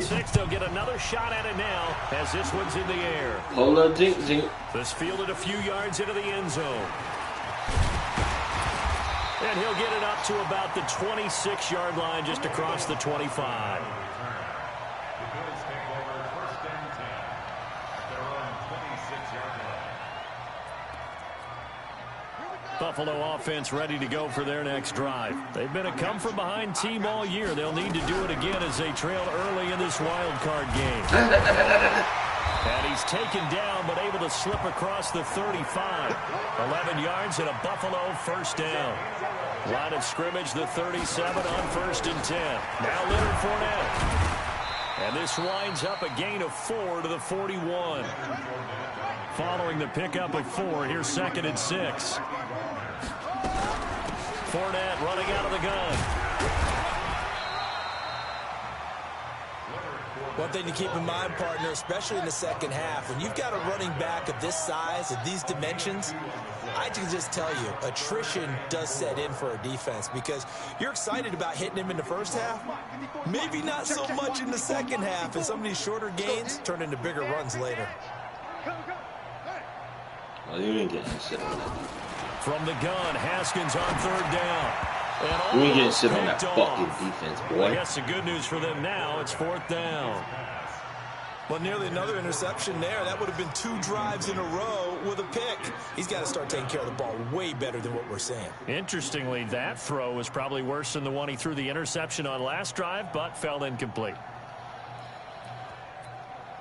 6. They'll get another shot at it now as this one's in the air. Hold up, Zink. This fielded a few yards into the end zone. And he'll get it up to about the 26-yard line just across the 25. Buffalo offense ready to go for their next drive. They've been a come-from-behind team all year. They'll need to do it again as they trail early in this wild card game. And he's taken down but able to slip across the 35. 11 yards and a Buffalo first down. Line of scrimmage, the 37 on 1st and 10. Now Leonard Fournette. And this winds up a gain of 4 to the 41. Following the pickup of 4, here's 2nd and 6. Fournette running out of the gun. One thing to keep in mind, partner, especially in the second half, when you've got a running back of this size, of these dimensions, I can just tell you, attrition does set in for a defense because you're excited about hitting him in the first half. Maybe not so much in the second half, and some of these shorter gains turn into bigger runs later. Oh, you ain't getting shit on that. From the gun, Haskins on 3rd down. You ain't getting shit on that fucking defense, boy. Well, I guess the good news for them now, it's 4th down. Well, nearly another interception there. That would have been 2 drives in a row with a pick. He's got to start taking care of the ball way better than what we're saying. Interestingly, that throw was probably worse than the one he threw the interception on last drive, but fell incomplete.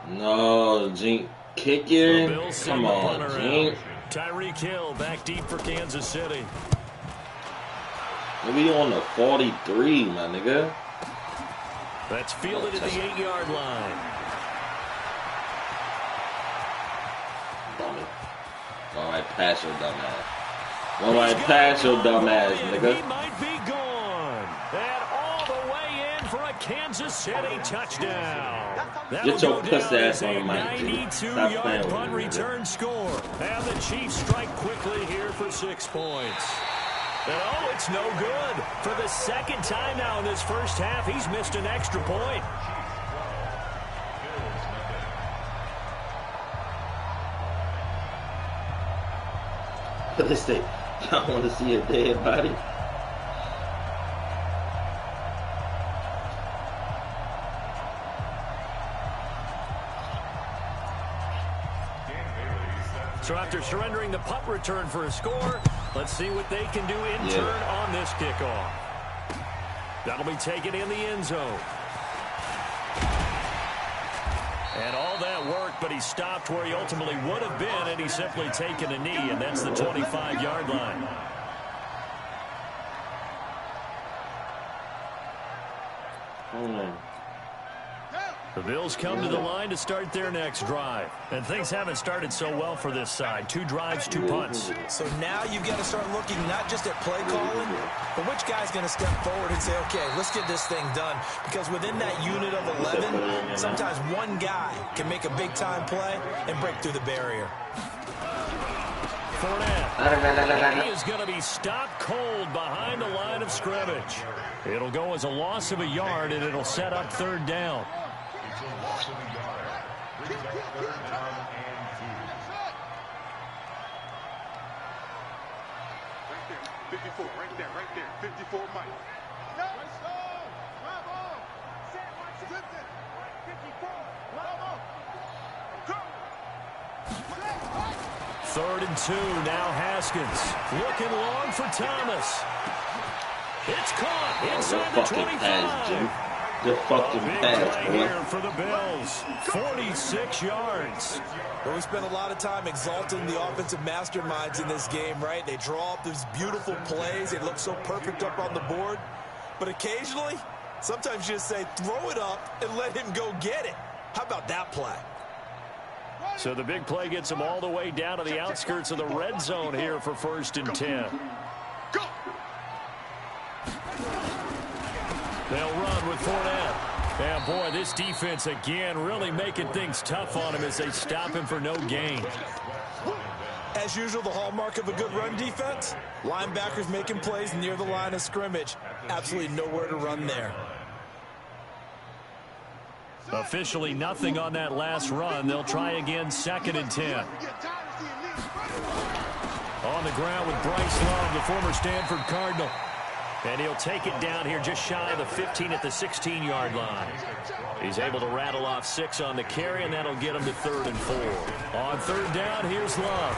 No, Zink. Kick it. Come on, Zink. Tyreek Hill back deep for Kansas City. Maybe on the 43, my nigga. That's fielded at the 8-yard line. Dummy. All right, pass your dumbass. All right, pass your dumbass, nigga. He might be gone. And all the way in for a Kansas City touchdown. Get your pussy ass on the mic, 92-yard punt return score. And the Chiefs strike quickly here for 6 points. And oh, it's no good. For the second time now in this first half, he's missed an extra point. What they say? Y'all want to see a dead body? So after surrendering the punt return for a score, let's see what they can do in turn on this kickoff. That'll be taken in the end zone. And all that work, but he stopped where he ultimately would have been, and he's simply taken a knee, and that's the 25-yard line. The Bills come to the line to start their next drive. And things haven't started so well for this side. 2 drives, 2 punts. So now you've got to start looking not just at play calling, but which guy's going to step forward and say, okay, let's get this thing done. Because within that unit of 11, sometimes one guy can make a big-time play and break through the barrier. Fournette. He is going to be stopped cold behind the line of scrimmage. It'll go as a loss of a yard, and it'll set up 3rd down. 54, right there, 54, Mike. Let's go! Bravo! Sit, 54, bravo! Go! 3rd and 2, now Haskins. Looking long for Thomas. It's caught inside the 25. The fucking pass, boy. For the Bills, 46 yards. Well, we spent a lot of time exalting the offensive masterminds in this game, right? They draw up these beautiful plays. They look so perfect up on the board. But occasionally, sometimes you just say, throw it up and let him go get it. How about that play? So the big play gets him all the way down to the outskirts of the red zone here for 1st and 10. Go! They'll run with Fournette. And boy, this defense again really making things tough on him as they stop him for no gain. As usual, the hallmark of a good run defense, linebackers making plays near the line of scrimmage. Absolutely nowhere to run there. Officially nothing on that last run. They'll try again, 2nd and 10. On the ground with Bryce Love, the former Stanford Cardinal. And he'll take it down here just shy of the 15 at the 16-yard line. He's able to rattle off 6 on the carry, and that'll get him to 3rd and 4. On 3rd down, here's Love.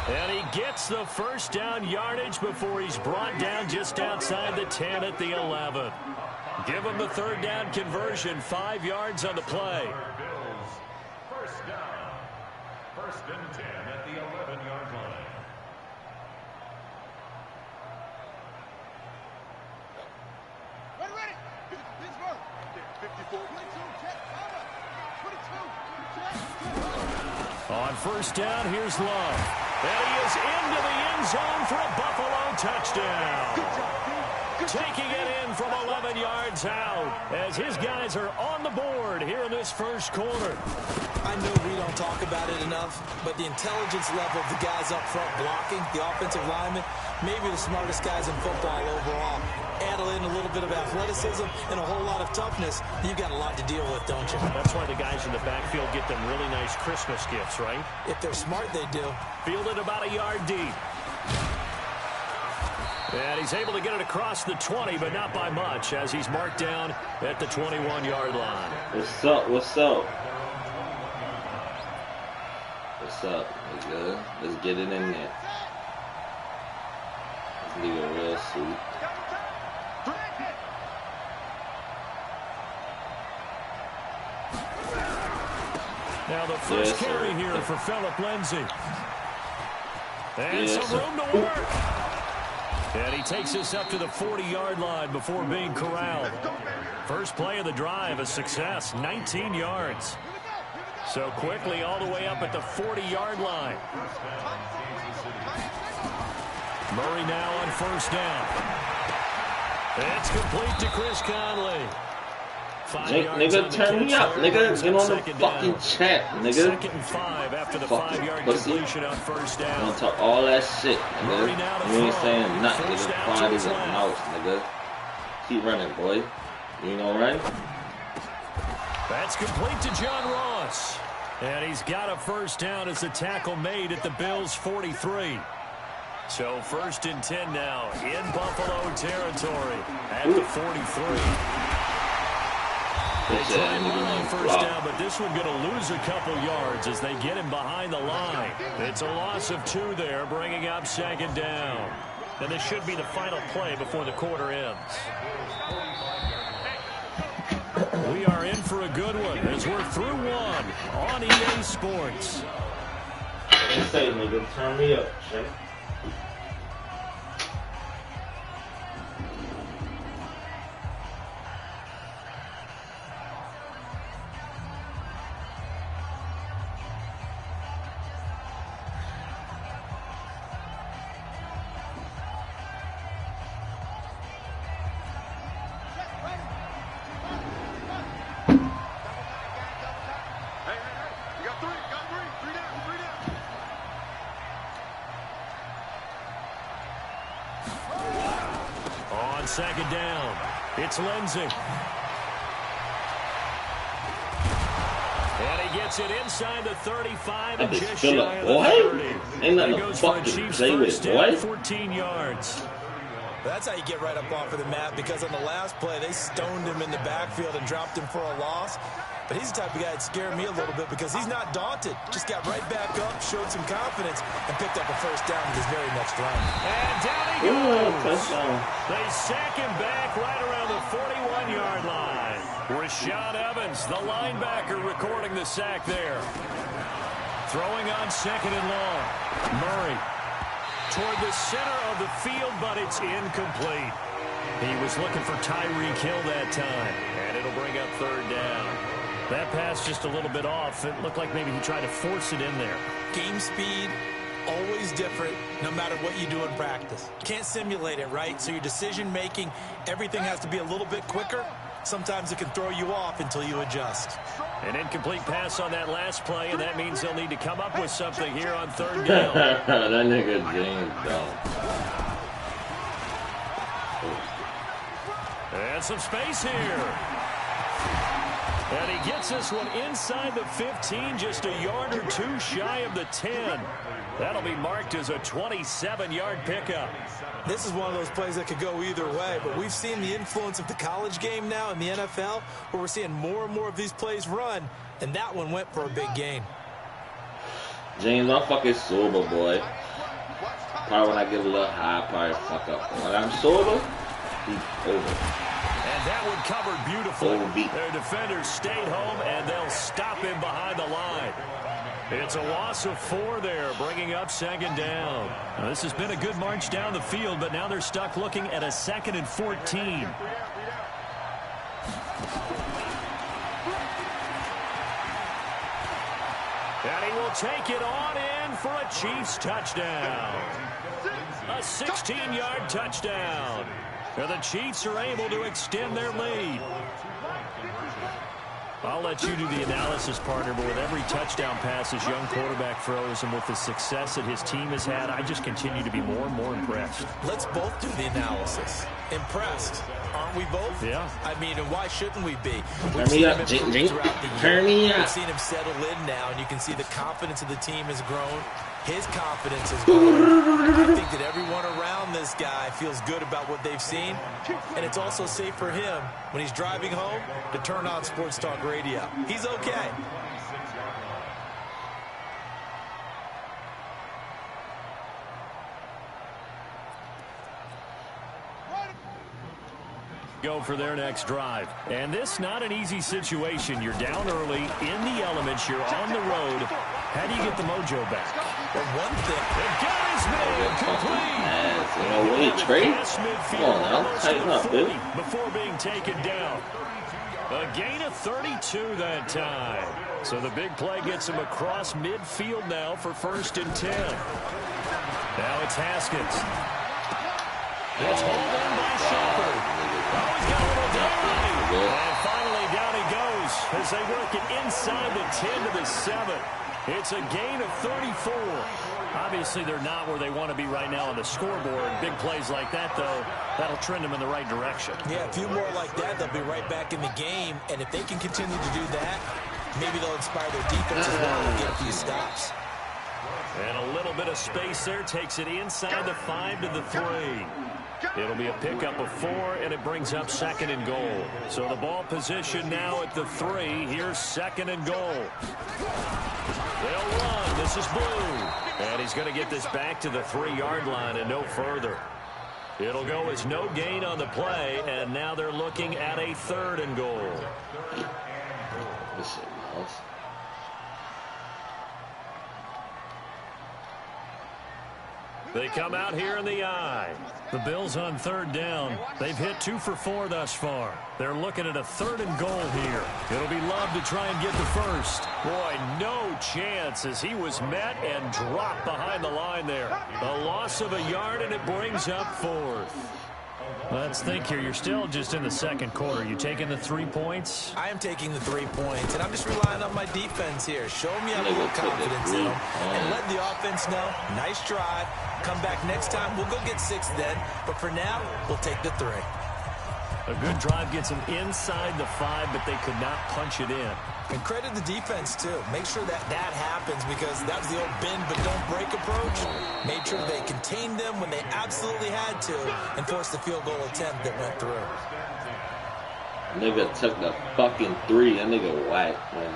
And he gets the first down yardage before he's brought down just outside the 10 at the 11. Give him the 3rd down conversion, 5 yards on the play. First down. 1st and 10 at the 11-yard line. Ready. Let's go. 54. 22. Check. 22. On 1st down, here's Love. And he is into the end zone for a Buffalo touchdown. Taking it in from 11 yards out as his guys are on the board here in this 1st quarter. I know we don't talk about it enough, but the intelligence level of the guys up front blocking, the offensive linemen, maybe the smartest guys in football overall. Add in a little bit of athleticism and a whole lot of toughness, you've got a lot to deal with, don't you? That's why the guys in the backfield get them really nice Christmas gifts, right? If they're smart, they do. Fielded about a yard deep. And he's able to get it across the 20, but not by much, as he's marked down at the 21-yard line. What's up? What's up? What's up? We good? Let's get it in there. Let's leave it real sweet. Now the first carry here for Phillip Lindsay. And some room to work. And he takes us up to the 40-yard line before being corralled. First play of the drive, a success, 19 yards. So quickly all the way up at the 40-yard line. Murray now on 1st down. It's complete to Chris Conley. Nigga, turn me up, nigga. Get on the fucking chat, nigga. 2nd and 5 after the 5-yard completion on 1st down. You wanna talk all that shit, nigga. You ain't saying nothing, nigga. Quiet as a mouse, nigga. Keep running, boy. You ain't gonna run? That's complete to John Ross. And he's got a 1st down as the tackle made at the Bills' 43. So 1st and 10 now in Buffalo territory at the 43. They tried well on 1st down, but this one going to lose a couple yards as they get him behind the line. It's a loss of 2 there, bringing up 2nd down. And this should be the final play before the quarter ends. We are in for a good one as we're through one on EA Sports. Say, nigga, turn me up, shit. On 2nd down, it's Lindsay. And he gets it inside the 35 and just shy of the 30. Ain't nothing He to goes for a fucking Chiefs play with, 1st down, boy. 14 yards. That's how you get right up off of the map, because on the last play, they stoned him in the backfield and dropped him for a loss. But he's the type of guy that scared me a little bit because he's not daunted. Just got right back up, showed some confidence, and picked up a 1st down with his very next run. And down he goes. They sack him back right around the 41-yard line. Rashad Evans, the linebacker, recording the sack there. Throwing on 2nd and long. Murray toward the center of the field, but it's incomplete. He was looking for Tyreek Hill that time, and it'll bring up 3rd down. That pass just a little bit off. It looked like maybe he tried to force it in there. Game speed, always different, no matter what you do in practice. Can't simulate it, right? So your decision-making, everything has to be a little bit quicker. Sometimes it can throw you off until you adjust. An incomplete pass on that last play, and that means they'll need to come up with something here on 3rd down. That nigga James dumb. And some space here. And he gets this one inside the 15, just a yard or two shy of the 10. That'll be marked as a 27-yard pickup. This is one of those plays that could go either way, but we've seen the influence of the college game now in the NFL, where we're seeing more and more of these plays run, and that one went for a big gain. James, I'm fucking sober, boy. Probably when I get a little high, probably fuck up. When I'm sober, he's over. And that one covered beautifully. Their defenders stayed home, and they'll stop him behind the line. It's a loss of 4 there, bringing up second down. Now, this has been a good march down the field, but now they're stuck looking at a 2nd and 14. And he will take it on in for a Chiefs touchdown. A 16-yard touchdown. And the Chiefs are able to extend their lead. I'll let you do the analysis, partner, but with every touchdown pass this young quarterback throws and with the success that his team has had, I just continue to be more and more impressed. Let's both do the analysis. Impressed. Aren't we both? Yeah. I mean, and why shouldn't we be? Turn me up, Jink. Turn me up. We've seen him settle in now, and you can see the confidence of the team has grown. His confidence has grown. I think that everyone around this guy feels good about what they've seen, and it's also safe for him when he's driving home to turn on Sports Talk Radio. He's okay. Go for their next drive. And this not an easy situation. You're down early, in the elements, you're on the road. How do you get the mojo back? Well, one thing. The guy's made complete. You know, we trade? Come on now, tighten up, dude. Before being taken down. A gain of 32 that time. So the big play gets him across midfield now for 1st and 10. Now it's Haskins. It's hauled in by Shepard. Oh, he's got a little delay. And finally down he goes as they work it inside the 10 to the 7. It's a gain of 34. Obviously, they're not where they want to be right now on the scoreboard. Big plays like that, though, that'll trend them in the right direction. Yeah, a few more like that, they'll be right back in the game. And if they can continue to do that, maybe they'll inspire their defense as well and get a few stops. And a little bit of space there takes it inside the 5 to the 3. It'll be a pickup of 4, and it brings up 2nd and goal. So the ball position now at the 3. Here's 2nd and goal. They'll run. This is Blue. And he's going to get this back to the 3-yard line and no further. It'll go as no gain on the play, and now they're looking at a 3rd and goal. They come out here in the I. The Bills on 3rd down. They've hit 2 for 4 thus far. They're looking at a 3rd and goal here. It'll be Love to try and get the first. Boy, no chance as he was met and dropped behind the line there. A loss of a yard, and it brings up 4th. Let's think here. You're still just in the 2nd quarter. You taking the 3 points? I am taking the 3 points, and I'm just relying on my defense here. Show me I have a little confidence in them, and let the offense know. Nice drive. Come back next time. We'll go get 6 then, but for now, we'll take the 3. A good drive gets them inside the 5, but they could not punch it in. And credit the defense, too. Make sure that that happens because that was the old bend but don't break approach. Made sure they contained them when they absolutely had to and forced the field goal attempt that went through. Nigga took the fucking 3. That nigga whack, man.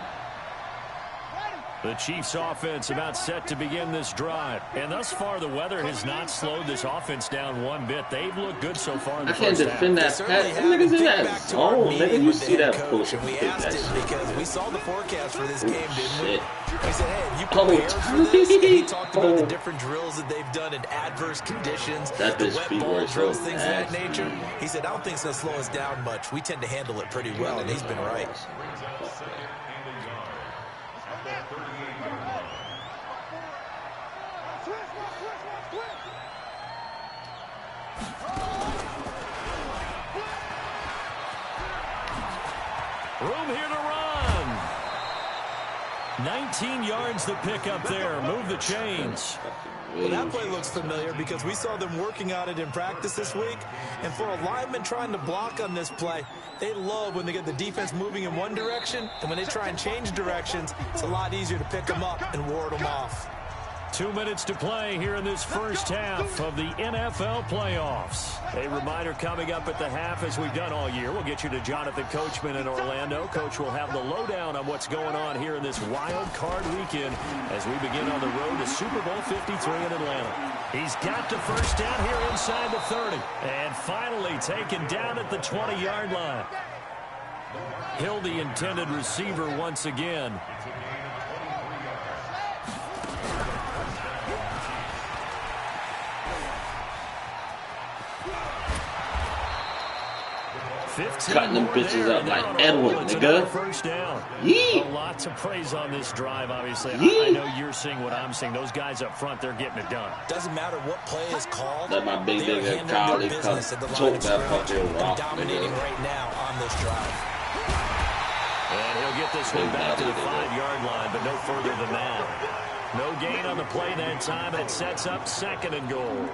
The Chiefs offense about set to begin this drive. And thus far, the weather has not slowed this offense down one bit. They've looked good so far in the first half. I can't defend that pass. Niggas in that zone. Nigga, you see that push. And we asked it because we saw the forecast for this game, didn't we? We said, hey, you Oh, prepared for this? And he talked about the different drills that they've done in adverse conditions, That the bitch wet feet ball were drills, so things of that nasty. nature. He said, I don't think it's going to slow us down much. We tend to handle it pretty well, and he's been right. Room here to run. 19 yards to pick up there. Move the chains. Well, that play looks familiar because we saw them working on it in practice this week. And for a lineman trying to block on this play, they love when they get the defense moving in one direction. And when they try and change directions, it's a lot easier to pick them up and ward them off. 2 minutes to play here in this first half of the NFL playoffs. A reminder coming up at the half, as we've done all year. We'll get you to Jonathan Coachman in Orlando. Coach will have the lowdown on what's going on here in this wild card weekend as we begin on the road to Super Bowl 53 in Atlanta. He's got the first down here inside the 30. And finally taken down at the 20-yard line. Hill, the intended receiver once again. 15 cutting them bitches up like Edward, nigga. First down. Yee. A lot to praise on this drive, obviously. Yee. I know you're seeing what I'm seeing. Those guys up front, they're getting it done. Doesn't matter what play is called. Let my big nigga Kyle took that fucking rock, dominating nigga. right now on this drive. And he'll get this one back to the 5-yard line, but no further than that. No gain on the play that time, and it sets up 2nd and goal.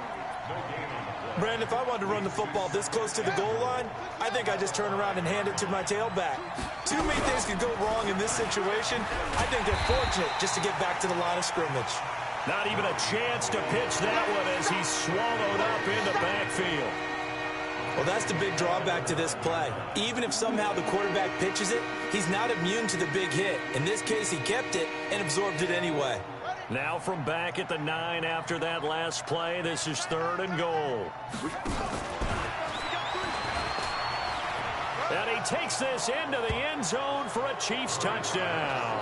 Brandon, if I wanted to run the football this close to the goal line, I think I'd just turn around and hand it to my tailback. Too many things could go wrong in this situation. I think they're fortunate just to get back to the line of scrimmage. Not even a chance to pitch that one as he's swallowed up in the backfield. Well, that's the big drawback to this play. Even if somehow the quarterback pitches it, he's not immune to the big hit. In this case, he kept it and absorbed it anyway. Now from back at the 9 after that last play, this is 3rd and goal. And he takes this into the end zone for a Chiefs touchdown.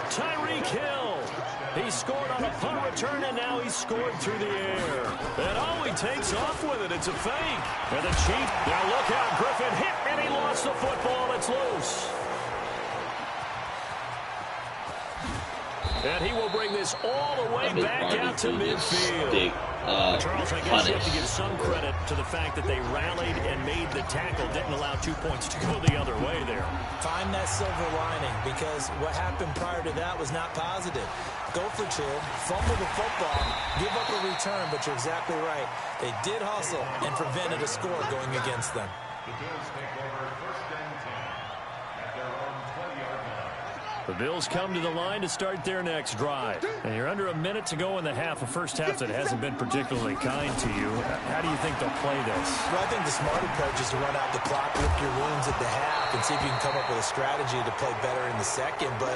Tyreek Hill. He scored on a punt return, and now he's scored through the air. And oh, he takes off with it. It's a fake. And the Chiefs, now look out, Griffin hit, and he lost the football. It's loose. And he will bring this all the way back out to midfield. Charles, I guess you have to give some credit to the fact that they rallied and made the tackle, didn't allow 2 points to go the other way there. Find that silver lining, because what happened prior to that was not positive. Go for 2, fumble the football, give up a return, but you're exactly right. They did hustle and prevented a score going against them. The Bills take over 1st and 10 at their own 20-yard line. The Bills come to the line to start their next drive. And you're under a minute to go in the half, a first half that hasn't been particularly kind to you. How do you think they'll play this? Well, I think the smart approach is to run out the clock, lick your wounds at the half, and see if you can come up with a strategy to play better in the second. But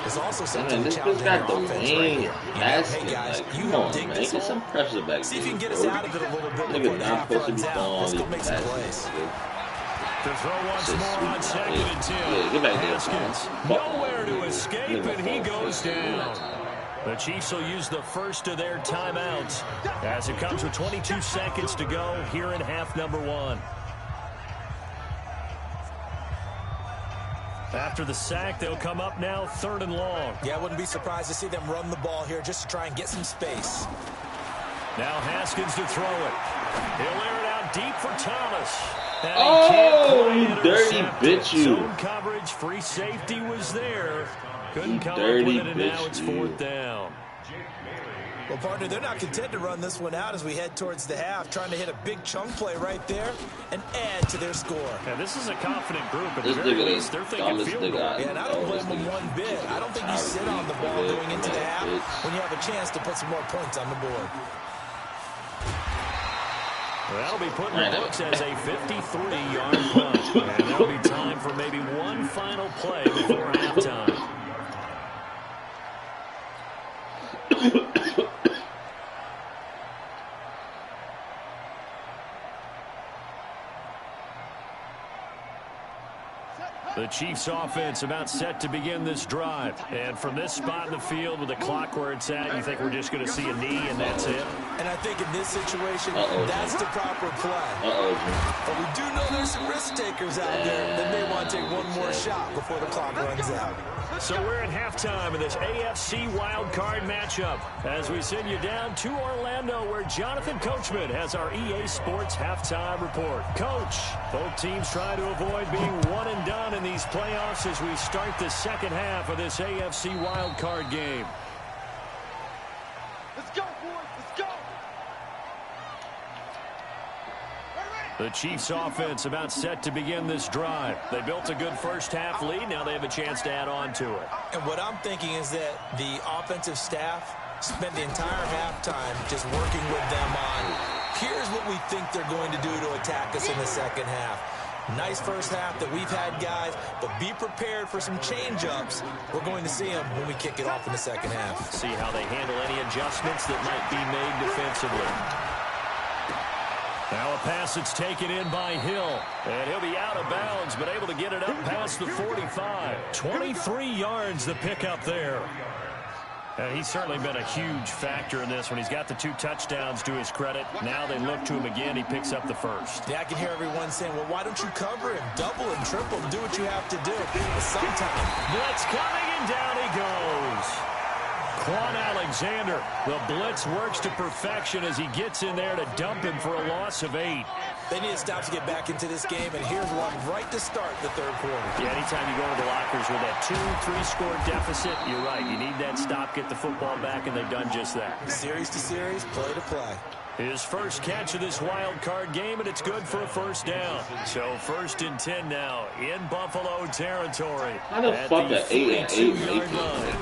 there's also something to challenge their offense right here. Hey, guys, you help dig this hole. See if you can get us out of it a little bit before the half runs out. Let's go make some plays. To throw once more on 2nd and 10. Haskins nowhere to escape, and he goes down. The Chiefs will use the first of their timeouts as it comes with 22 seconds to go here in half number 1. After the sack, they'll come up now 3rd and long. Yeah, I wouldn't be surprised to see them run the ball here just to try and get some space. Now Haskins to throw it. He'll air it out deep for Thomas. Oh, you dirty bitch, you. Zone coverage, free safety was there. Couldn't come up with it, and now it's 4th down. Well, partner, they're not content to run this one out as we head towards the half, trying to hit a big chunk play right there and add to their score. Yeah, this is a confident group. At the This very nigga least, they're thinking field goal. Yeah, and I don't blame them one bit. I don't think you sit on the ball going into the half when you have a chance to put some more points on the board. Well, that'll be put in the books as a 53-yard punt. And there'll be time for maybe one final play before halftime. The Chiefs offense about set to begin this drive. And from this spot in the field with the clock where it's at, you think we're just going to see a knee and that's it? And I think in this situation, that's the proper play. But we do know there's some risk takers out there that may want to take one more shot before the clock runs out. So we're at halftime of this AFC wildcard matchup as we send you down to Orlando where Jonathan Coachman has our EA Sports halftime report. Coach, both teams try to avoid being one and done in the these playoffs as we start the second half of this AFC wildcard game. Let's go, boys. Let's go. The Chiefs offense about set to begin this drive. They built a good first half lead. Now they have a chance to add on to it. And what I'm thinking is that the offensive staff spent the entire halftime just working with them on, here's what we think they're going to do to attack us in the second half. Nice first half that we've had, guys, but be prepared for some change-ups. We're going to see them when we kick it off in the second half. See how they handle any adjustments that might be made defensively. Now a pass that's taken in by Hill. And he'll be out of bounds, but able to get it up past the 45. 23 yards the pickup there. And he's certainly been a huge factor in this when he's got the 2 touchdowns to his credit. Now they look to him again. He picks up the first. Yeah, I can hear everyone saying, well, why don't you cover him? Double and triple and do what you have to do. But sometimes. Blitz coming, and down he goes. Quan Alexander, the blitz works to perfection as he gets in there to dump him for a loss of 8. They need to stop to get back into this game, and here's one right to start the third quarter. Yeah, anytime you go to the lockers with that 2-3 score deficit, you're right. You need that stop, get the football back, and they've done just that. Series to series, play to play. His first catch of this wild card game, and it's good for a first down. So 1st and 10 now in Buffalo territory. How the fuck are 8 and 8 yard line.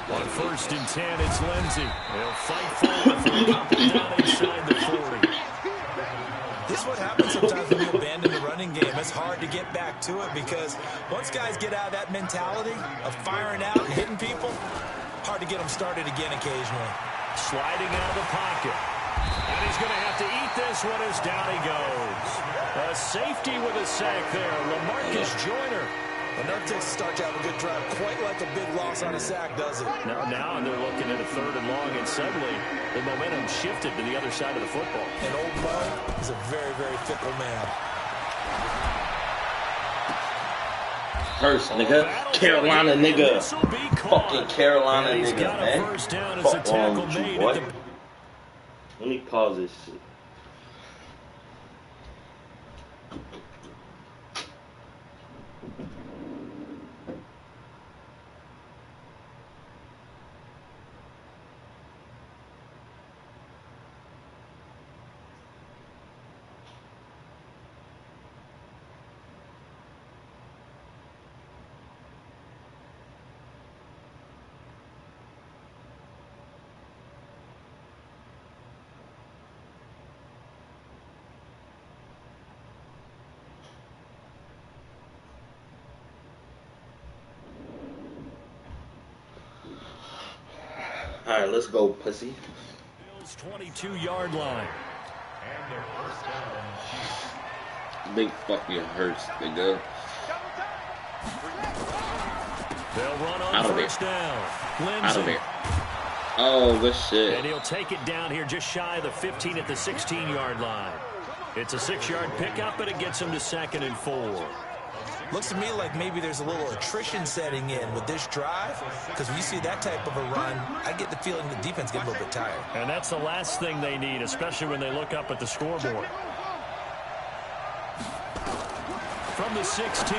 On 1st and 10, it's Lindsey. He'll fight forward for a couple down inside the 40. This is what happens sometimes when you abandon the running game. It's hard to get back to it because once guys get out of that mentality of firing out and hitting people, hard to get them started again occasionally. Sliding out of the pocket. And he's going to have to eat this one as down he goes. A safety with a sack there. LaMarcus Joyner. Well, no takes to start to have a good drive. Quite like a big loss on a sack, does it? Now they're looking at a 3rd and long, and suddenly the momentum shifted to the other side of the football. And old Mo is a very, very fickle man. Hurst, nigga. Carolina, nigga. Fucking Carolina, nigga, man. First down as a Fuck wrong tackle with you, made boy? at the... Let me pause this shit. All right, let's go, pussy. Bills 22-yard line. And their first down. Big fucking Hurst, nigga. They'll run on Out of first there. down. Out of Lindsey. there. Oh, good shit. And he'll take it down here just shy of the 15 at the 16-yard line. It's a 6-yard pickup, but it gets him to 2nd and 4. Looks to me like maybe there's a little attrition setting in with this drive, because when you see that type of a run, I get the feeling the defense gets a little bit tired. And that's the last thing they need, especially when they look up at the scoreboard. From the 16,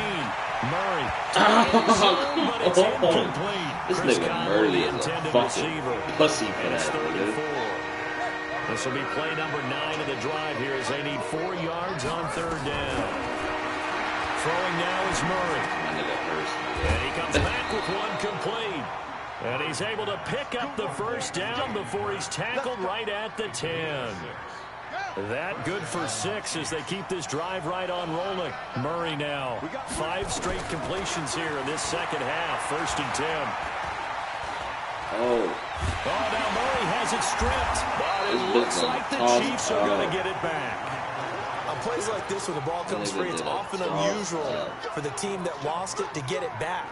Murray. But it's incomplete. This Chris nigga Conley, Murray the is a intended fucking receiver. pussy for And that, it's 3rd and nigga. 4. This will be play number 9 of the drive here as they need 4 yards on 3rd down. Throwing now is Murray. My nigga Hurst. And he comes back with one complete. And he's able to pick up the first down before he's tackled right at the 10. That good for 6 as they keep this drive right on rolling. Murray now. 5 straight completions here in this second half. 1st and 10. Oh. Oh, now Murray has it stripped. But it looks like the Chiefs are going to get it back. On plays like this, when the ball comes free, it's often unusual for the team that lost it to get it back.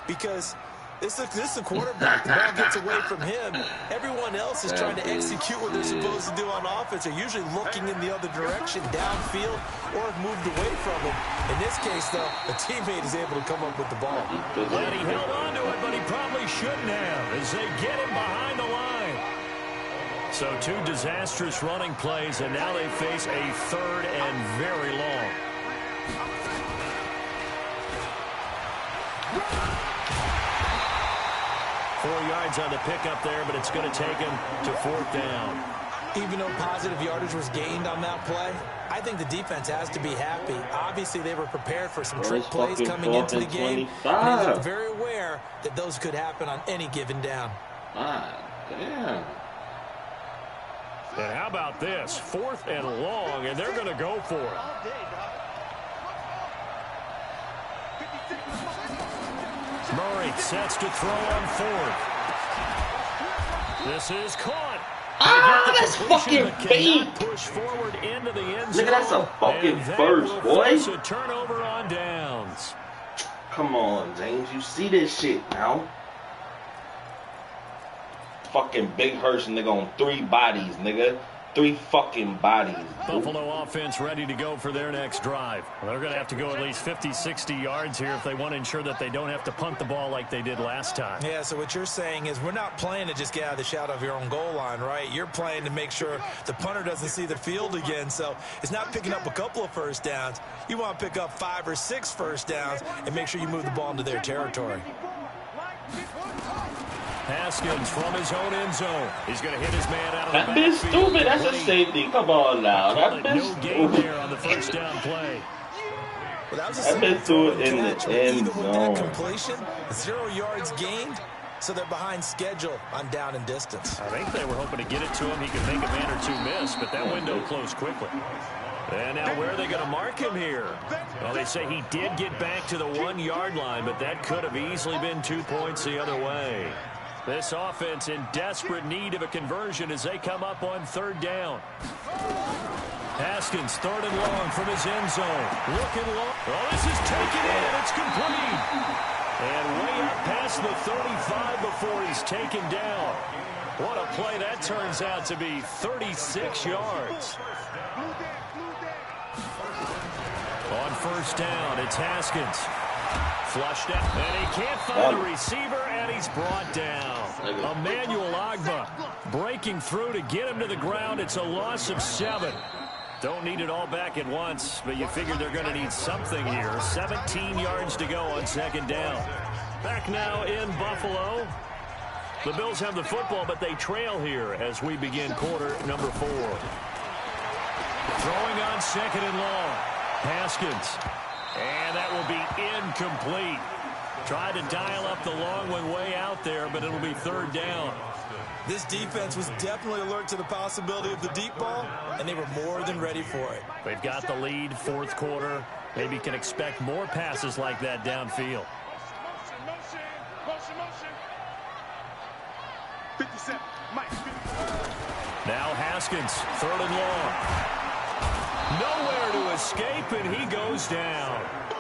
Because this is a quarterback. The ball gets away from him. Everyone else is trying to execute what they're supposed to do on offense. They're usually looking in the other direction, downfield, or have moved away from him. In this case, though, a teammate is able to come up with the ball. And he held on to it, but he probably shouldn't have as they get him behind the line. So 2 disastrous running plays, and now they face a 3rd and very long. 4 yards on the pickup there, but it's going to take him to 4th down. Even though positive yardage was gained on that play, I think the defense has to be happy. Obviously, they were prepared for some trick plays coming into the game. And they looked very aware that those could happen on any given down. Damn. And how about this? 4th and long, and they're going to go for it. Murray sets to throw on 4th. This is caught. That's fucking bait. Push forward into the end zone. Nigga, that's a fucking first, boy. It's a turnover on downs. Come on, James. You see this shit now. Fucking Big Hurst, nigga, on 3 bodies, nigga. 3 fucking bodies. Buffalo offense ready to go for their next drive. Well, they're going to have to go at least 50, 60 yards here if they want to ensure that they don't have to punt the ball like they did last time. Yeah, so what you're saying is we're not playing to just get out of the shadow of your own goal line, right? You're playing to make sure the punter doesn't see the field again. So it's not picking up a couple of first downs. You want to pick up 5 or 6 first downs and make sure you move the ball into their territory. Haskins from his own end zone. He's going to hit his man out of the backfield. That bitch stupid. That's a safety. Come on now. That bitch no gain there on the first down play. Well, that was a simple throw and catch. Even with that completion, 0 yards gained, so they're behind schedule on down and distance. I think they were hoping to get it to him. He could make a man or 2 miss, but that window closed quickly. And now where are they going to mark him here? Well, they say he did get back to the 1-yard line, but that could have easily been 2 points the other way. This offense in desperate need of a conversion as they come up on 3rd down. Haskins, 3rd and long from his end zone. Looking long. Oh, this is taken in. It's complete. And way up past the 35 before he's taken down. What a play that turns out to be. 36 yards. On 1st down, it's Haskins. Flushed out, and he can't find the receiver, and he's brought down. Emmanuel Ogbah breaking through to get him to the ground. It's a loss of 7. Don't need it all back at once, but you figure they're going to need something here. 17 yards to go on 2nd down. Back now in Buffalo. The Bills have the football, but they trail here as we begin quarter number 4. Throwing on 2nd and long. Haskins. And that will be incomplete. Tried to dial up the long one way out there, but it'll be 3rd down. This defense was definitely alert to the possibility of the deep ball, and they were more than ready for it. They've got the lead, 4th quarter. Maybe can expect more passes like that downfield. Now Haskins, 3rd and long. Nowhere to escape, and he goes down.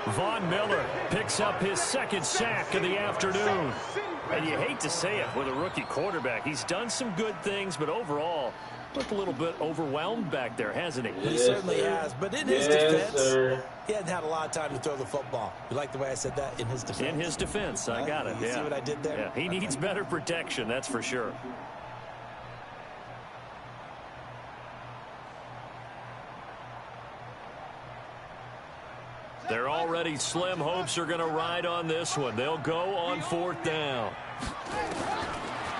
Von Miller picks up his 2nd sack of the afternoon. And you hate to say it with a rookie quarterback. He's done some good things, but overall, looked a little bit overwhelmed back there, hasn't he? He certainly has, but in his defense, he hasn't had a lot of time to throw the football. You like the way I said that? In his defense. In his defense, I got it. You see what I did there? Yeah, he needs better protection, that's for sure. They're already slim hopes are going to ride on this one. They'll go on 4th down.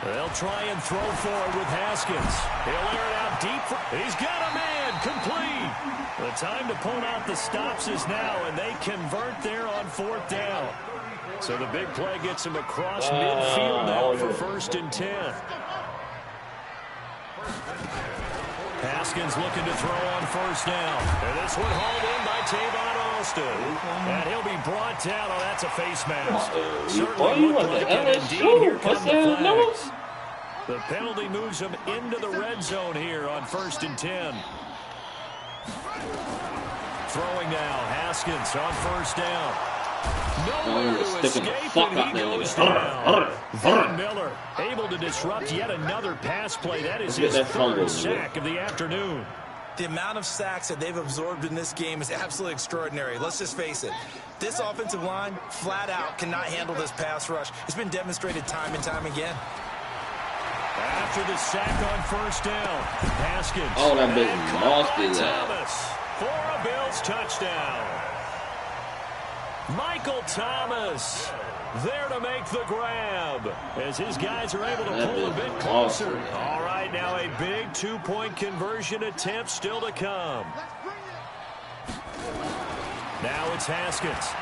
They'll try and throw forward with Haskins. He'll air it out deep. He's got a man. Complete. The time to pull out the stops is now, and they convert there on 4th down. So the big play gets him across midfield now for 1st and 10. Haskins looking to throw on 1st down. And this one hauled in by Tavon Alston. And he'll be brought down. Oh, that's a face mask. Certainly looked like it. Indeed, here come the flags. The penalty moves him into the red zone here on 1st and 10. Throwing now. Haskins on 1st down. Nowhere to escape, and he goes down. Von Miller able to disrupt yet another pass play. That is his 3rd sack of the afternoon. The amount of sacks that they've absorbed in this game is absolutely extraordinary. Let's just face it. This offensive line, flat out, cannot handle this pass rush. It's been demonstrated time and time again. After the sack on 1st down, Haskins. Oh, that bitch lost his ass. Thomas for a Bills touchdown. Michael Thomas there to make the grab as his guys are able to pull a bit closer. All right, now a big two-point conversion attempt still to come. Now it's Haskins.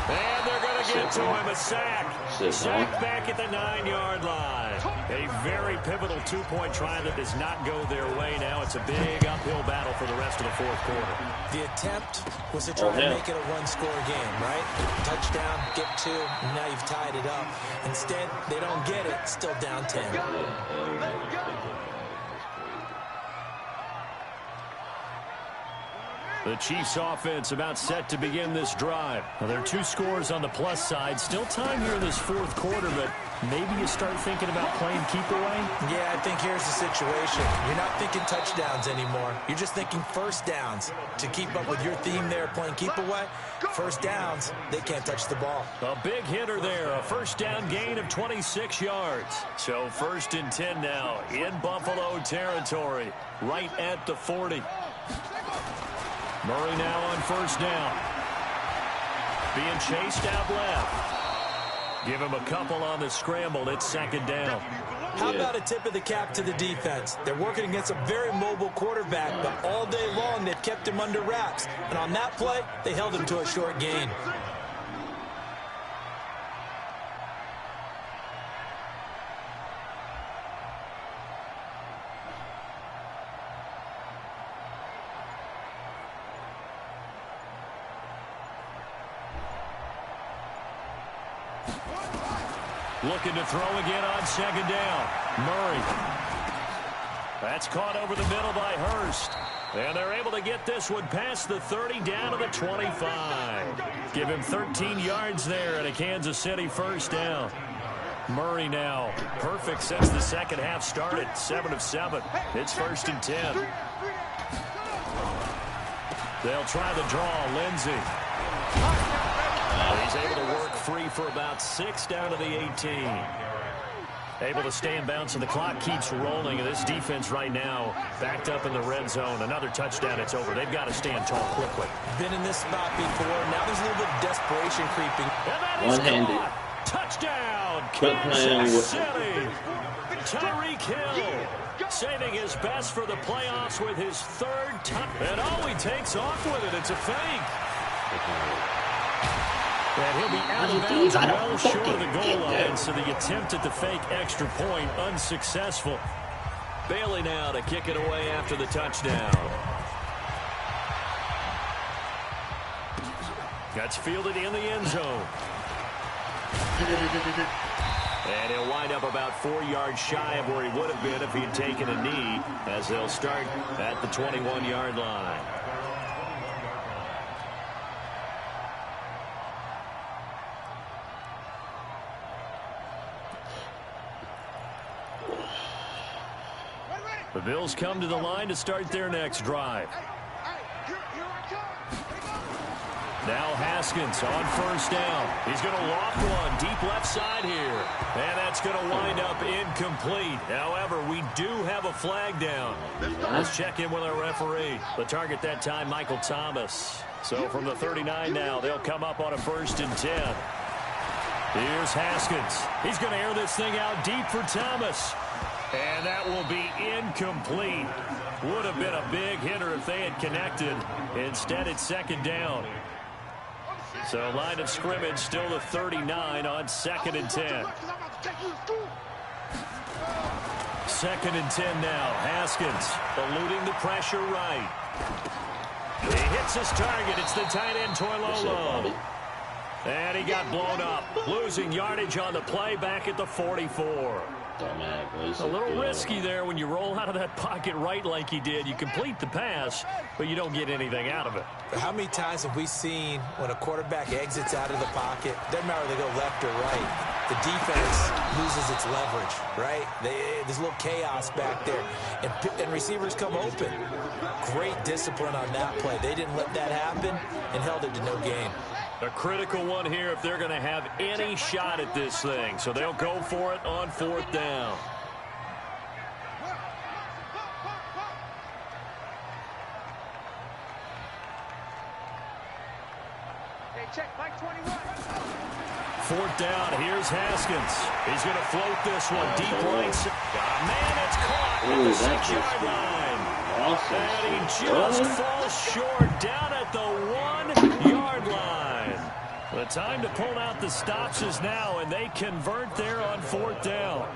And they're going to get to him a sack. Sack back at the 9-yard line. A very pivotal two-point try that does not go their way now. It's a big uphill battle for the rest of the fourth quarter. The attempt was to try to make it a one-score game, right? Touchdown, get 2, and now you've tied it up. Instead, they don't get it, still down 10. The Chiefs offense about set to begin this drive. Now, there are 2 scores on the plus side. Still time here in this fourth quarter, but maybe you start thinking about playing keep away? Yeah, I think here's the situation. You're not thinking touchdowns anymore. You're just thinking first downs. To keep up with your theme there, playing keep away, first downs, they can't touch the ball. A big hitter there, a first down gain of 26 yards. So 1st and 10 now in Buffalo territory, right at the 40. Murray now on first down. Being chased out left. Give him a couple on the scramble. It's 2nd down. How about a tip of the cap to the defense? They're working against a very mobile quarterback, but all day long they've kept him under wraps. And on that play, they held him to a short gain. Looking to throw again on 2nd down. Murray. That's caught over the middle by Hurst. And they're able to get this one past the 30 down to the 25. Give him 13 yards there and a Kansas City first down. Murray now perfect since the second half started. 7 of 7. It's 1st and 10. They'll try the draw. Lindsey. He's able to work free for about 6 down to the 18. Able to stay in bounds, and the clock keeps rolling. And this defense right now backed up in the red zone. Another touchdown, it's over. They've got to stand tall quickly. Been in this spot before. Now there's a little bit of desperation creeping. And that is caught. Touchdown, Kansas City. Tyreek Hill saving his best for the playoffs with his 3rd touch. And he takes off with it. It's a fake. And he'll be out of bounds well short of the goal line, so the attempt at the fake extra point unsuccessful. Bailey now to kick it away after the touchdown. That's fielded in the end zone. And he'll wind up about 4 yards shy of where he would have been if he had taken a knee, as they'll start at the 21-yard line. The Bills come to the line to start their next drive. Now Haskins on first down. He's going to loft one deep left side here. And that's going to wind up incomplete. However, we do have a flag down. Let's check in with our referee. The target that time, Michael Thomas. So from the 39 now, they'll come up on a 1st and 10. Here's Haskins. He's going to air this thing out deep for Thomas. And that will be incomplete. Would have been a big hitter if they had connected. Instead, it's 2nd down. So line of scrimmage still the 39 on 2nd and 10. 2nd and 10 now. Haskins eluding the pressure right. He hits his target. It's the tight end Toilolo. And he got blown up. Losing yardage on the play back at the 44. A little risky there when you roll out of that pocket right like he did. You complete the pass, but you don't get anything out of it. How many times have we seen when a quarterback exits out of the pocket, doesn't matter whether they go left or right, the defense loses its leverage, right? There's a little chaos back there, and receivers come open. Great discipline on that play. They didn't let that happen and held it to no gain. A critical one here if they're going to have any shot at this thing. So they'll go for it on 4th down. Hey, check, Mike. 4th down. Here's Haskins. He's going to float this one deep right. Man, it's caught at the 6-yard line. And he just falls short down at the 1-yard line. The time to pull out the stops is now, and they convert there on 4th down.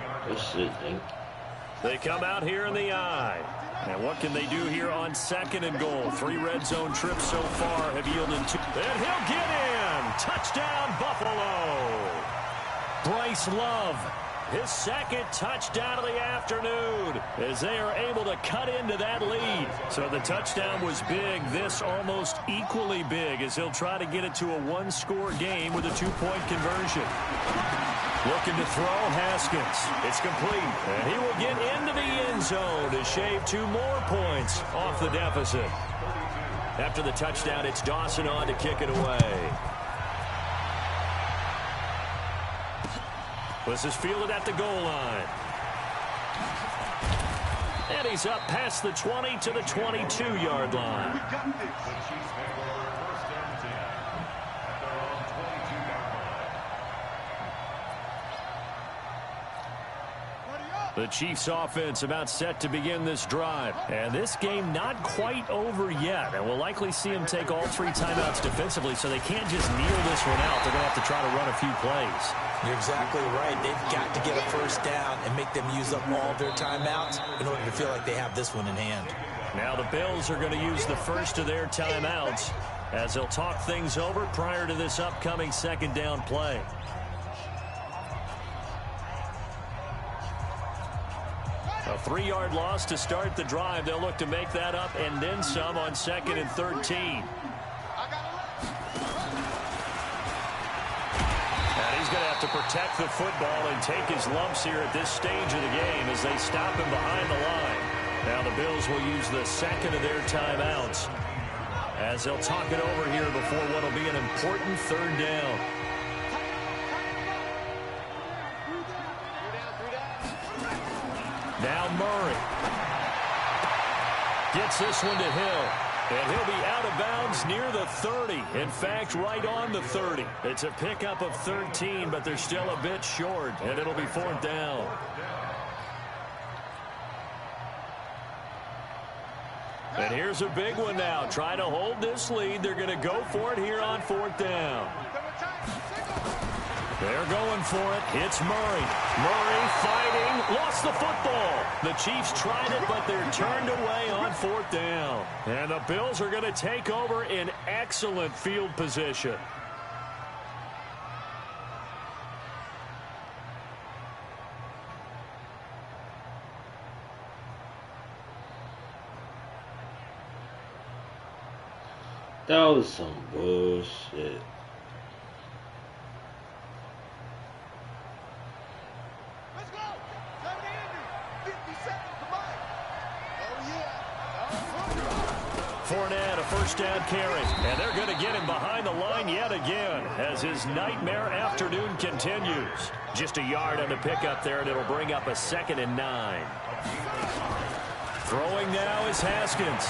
They come out here in the I. And what can they do here on 2nd and goal? 3 red zone trips so far have yielded 2. And he'll get in. Touchdown, Buffalo. Bryce Love, his 2nd touchdown of the afternoon, as they are able to cut into that lead. So the touchdown was big. This almost equally big, as he'll try to get it to a 1-score game with a 2-point conversion. Looking to throw, Haskins. It's complete. And he will get into the end zone to shave 2 more points off the deficit. After the touchdown, it's Dawson on to kick it away. This is fielded at the goal line. And he's up past the 20 to the 22-yard line. The Chiefs offense about set to begin this drive. And this game not quite over yet. And we'll likely see them take all 3 timeouts defensively, so they can't just kneel this one out. They're going to have to try to run a few plays. You're exactly right. They've got to get a 1st down and make them use up all their timeouts in order to feel like they have this one in hand. Now the Bills are going to use the first of their timeouts as they'll talk things over prior to this upcoming 2nd down play. A 3-yard loss to start the drive. They'll look to make that up and then some on 2nd and 13. And he's going to have to protect the football and take his lumps here at this stage of the game as they stop him behind the line. Now the Bills will use the 2nd of their timeouts as they'll talk it over here before what will be an important 3rd down. Now Murray gets this one to Hill, and he'll be out of bounds near the 30. In fact, right on the 30. It's a pickup of 13, but they're still a bit short, and it'll be 4th down. And here's a big one now. Trying to hold this lead. They're going to go for it here on 4th down. They're going for it. It's Murray. Murray fighting. Lost the football. The Chiefs tried it, but they're turned away on 4th down. And the Bills are going to take over in excellent field position. That was some bullshit. Let's go. 50 seconds to buy. Oh, yeah. Fournette, a 1st down carry. And they're going to get him behind the line yet again as his nightmare afternoon continues. Just a yard on the pickup there, and it'll bring up a 2nd and 9. Throwing now is Haskins.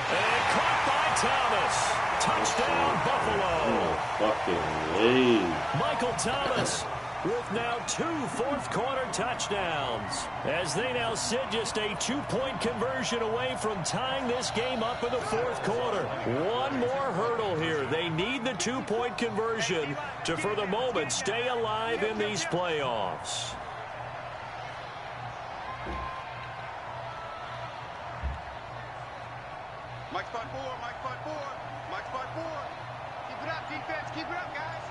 And caught by Thomas. Touchdown, Buffalo. No fucking way. Michael Thomas with now 2 fourth-quarter touchdowns as they now sit just a 2-point conversion away from tying this game up in the 4th quarter. One more hurdle here. They need the 2-point conversion to, for the moment, stay alive in these playoffs. Mike spot 4, Mike spot 4, Mike spot 4. Keep it up, defense, keep it up, guys.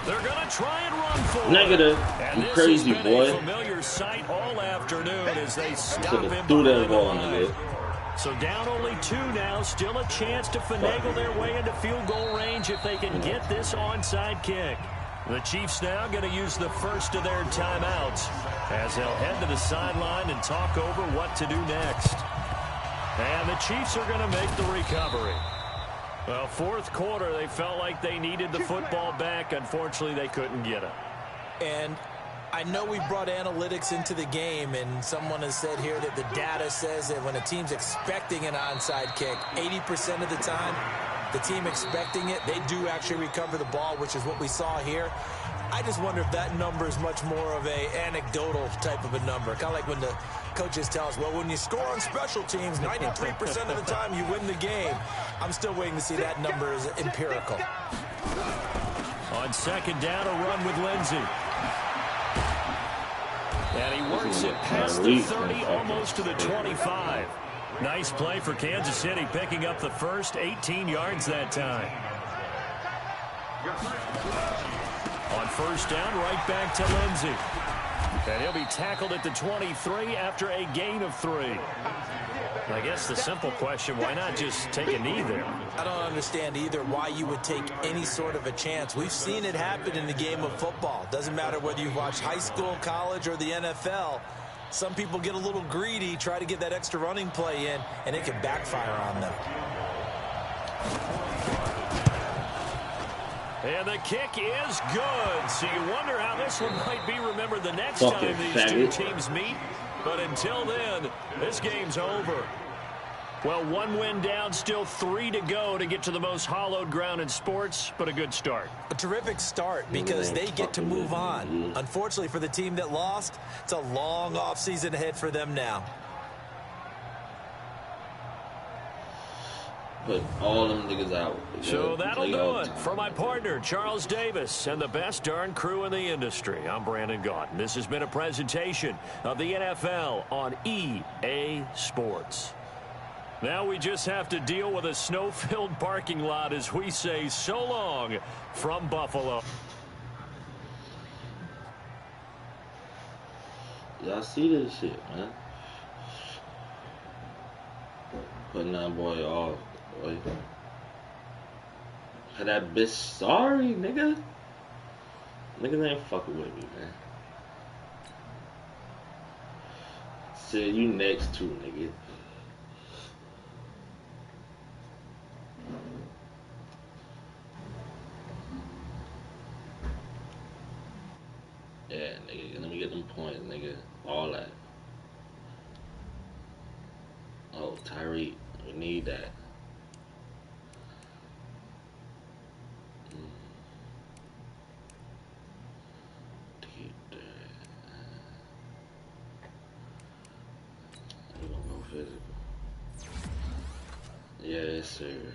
They're going to try and run for it. Negative. And You this crazy, has been boy. a familiar sight all afternoon as they stop Should've him threw behind that the ball, line. nigga. So down only 2 now. Still a chance to finagle their way into field goal range if they can get this onside kick. The Chiefs now going to use the first of their timeouts as they'll head to the sideline and talk over what to do next. And the Chiefs are going to make the recovery. Well, 4th quarter, they felt like they needed the football back. Unfortunately, they couldn't get it. And I know we brought analytics into the game, and someone has said here that the data says that when a team's expecting an onside kick, 80% of the time, The team expecting it, they do actually recover the ball, which is what we saw here. I just wonder if that number is much more of a anecdotal type of a number. Kind of like when the coaches tell us, well, when you score on special teams, 93% of the time you win the game. I'm still waiting to see that number is empirical. On second down, a run with Lindsey. And he works it past the 30, almost to the 25. Nice play for Kansas City, picking up the first 18 yards that time. On first down, right back to Lindsey. And he'll be tackled at the 23 after a gain of 3. I guess the simple question, why not just take a knee there? I don't understand either why you would take any sort of a chance. We've seen it happen in the game of football. Doesn't matter whether you've watched high school, college, or the NFL. Some people get a little greedy, try to get that extra running play in, and it can backfire on them. And the kick is good. So you wonder how this one might be remembered the next time these two teams meet. But until then, this game's over. Well, 1 win down, still 3 to go to get to the most hallowed ground in sports, but a good start. A terrific start because they get to move on. Unfortunately for the team that lost, it's a long offseason ahead for them now. Put all them niggas out. So that'll do it for my partner, Charles Davis, and the best darn crew in the industry. I'm Brandon Gaudin. This has been a presentation of the NFL on EA Sports. Now we just have to deal with a snow-filled parking lot as we say so long from Buffalo. Y'all see this shit, man? Putting that boy off. Boy. Had that bitch sorry, nigga. Niggas ain't fucking with me, man. Said you next too, nigga. Yeah, nigga. Let me get them points, nigga. All that. Oh, Tyreek. We need that. We're gonna go physical. Yes, sir.